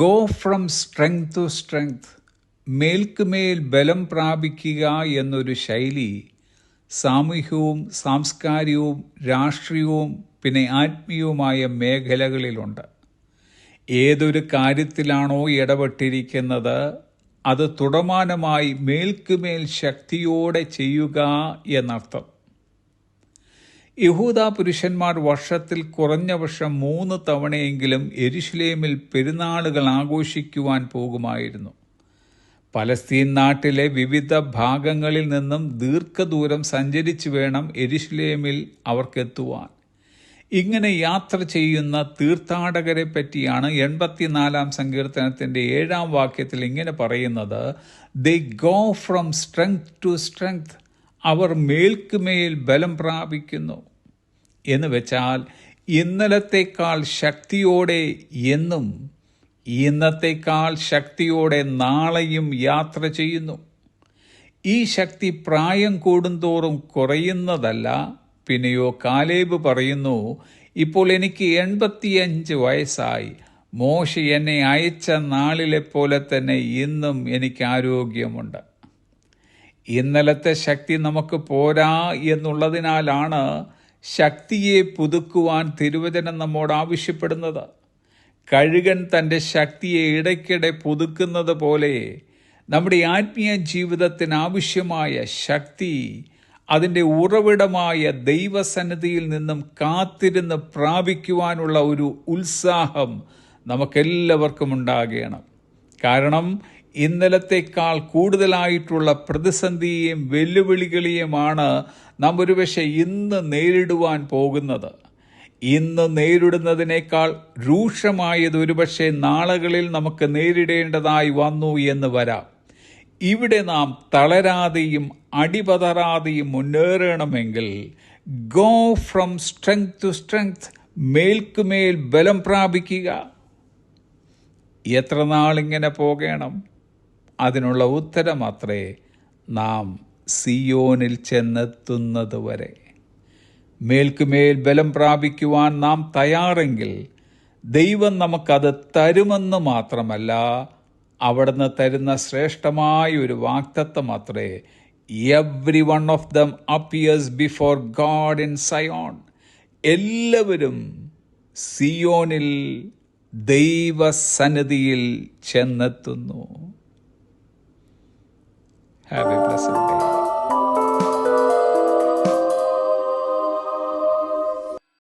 Go from strength to strength, മേൽക്കുമേൽ ബലം പ്രാപിക്കുക എന്നൊരു ശൈലി സാമൂഹ്യവും സാംസ്കാരികവും രാഷ്ട്രീയവും പിന്നെ ആത്മീയവുമായ മേഖലകളിലുണ്ട്. ഏതൊരു കാര്യത്തിലാണോ ഇടപെട്ടിരിക്കുന്നത് അത് തുടർമാനമായി മേൽക്കുമേൽ ശക്തിയോടെ ചെയ്യുക എന്നർത്ഥം. യഹൂദ പുരുഷന്മാർ വർഷത്തിൽ കുറഞ്ഞ പക്ഷം 3 തവണയെങ്കിലും യെരുശലേമിൽ പെരുന്നാളുകൾ ആഘോഷിക്കുവാൻ പോകുമായിരുന്നു. പലസ്തീൻ നാട്ടിലെ വിവിധ ഭാഗങ്ങളിൽ നിന്നും ദീർഘദൂരം സഞ്ചരിച്ചു വേണം യെരുശലേമിൽ അവർക്കെത്തുവാൻ. ഇങ്ങനെ യാത്ര ചെയ്യുന്ന തീർത്ഥാടകരെ പറ്റിയാണ് 84-ാം സങ്കീർത്തനത്തിൻ്റെ 7-ാം വാക്യത്തിൽ ഇങ്ങനെ പറയുന്നത്: they go from strength to strength, അവർ മേൽക്കുമേൽ ബലം പ്രാപിക്കുന്നു. എന്ന് വെച്ചാൽ ഇന്നലത്തേക്കാൾ ശക്തിയോടെ എന്നും ഇന്നത്തേക്കാൾ ശക്തിയോടെ നാളെയും യാത്ര ചെയ്യുന്നു. ഈ ശക്തി പ്രായം കൂടുന്തോറും കുറയുന്നതല്ല. പിന്നെയോ കാലേബ് പറയുന്നു, ഇപ്പോൾ എനിക്ക് 85 വയസ്സായി, മോശ എന്നെ അയച്ച നാളിലെ പോലെ തന്നെ ഇന്നും എനിക്ക് ആരോഗ്യമുണ്ട്. ഇന്നലത്തെ ശക്തി നമുക്ക് പോരാ എന്നുള്ളതിനാലാണ് ശക്തിയെ പുതുക്കുവാൻ തിരുവചനം നമ്മോട് ആവശ്യപ്പെടുന്നത്. കഴുകൻ തൻ്റെ ശക്തിയെ ഇടയ്ക്കിടെ പുതുക്കുന്നത് പോലെ നമ്മുടെ ആത്മീയ ജീവിതത്തിന് ആവശ്യമായ ശക്തി അതിൻ്റെ ഉറവിടമായ ദൈവസന്നിധിയിൽ നിന്നും കാത്തിരുന്ന് പ്രാപിക്കുവാനുള്ള ഒരു ഉത്സാഹം നമുക്കെല്ലാവർക്കും ഉണ്ടാകണം. കാരണം ഇന്നലത്തേക്കാൾ കൂടുതലായിട്ടുള്ള പ്രതിസന്ധിയെയും വെല്ലുവിളികളെയുമാണ് നാം ഒരുപക്ഷെ ഇന്ന് നേരിടുവാൻ പോകുന്നത്. ഇന്ന് നേരിടുന്നതിനേക്കാൾ രൂക്ഷമായത് ഒരുപക്ഷെ നാളുകളിൽ നമുക്ക് നേരിടേണ്ടതായി വന്നു എന്ന് വരാം. ഇവിടെ നാം തളരാതെയും അടിപതറാതെയും മുന്നേറണമെങ്കിൽ go from strength to strength, മേൽക്കുമേൽ ബലം പ്രാപിക്കുക. എത്ര നാളിങ്ങനെ പോകണം? അതിനുള്ള ഉത്തരം അത്രേ, നാം സിയോനിൽ ചെന്നെത്തുന്നത് വരെ. മേൽക്കുമേൽ ബലം പ്രാപിക്കുവാൻ നാം തയ്യാറെങ്കിൽ ദൈവം നമുക്കത് തരുമെന്ന് മാത്രമല്ല, അവിടുന്ന് തരുന്ന ശ്രേഷ്ഠമായ ഒരു വാഗ്ദത്തം അത്രേ: every one of them appears before God in Zion. എല്ലാവരും സിയോനിൽ ദൈവസന്നിധിയിൽ ചെന്നെത്തുന്നു. Have a blessed day.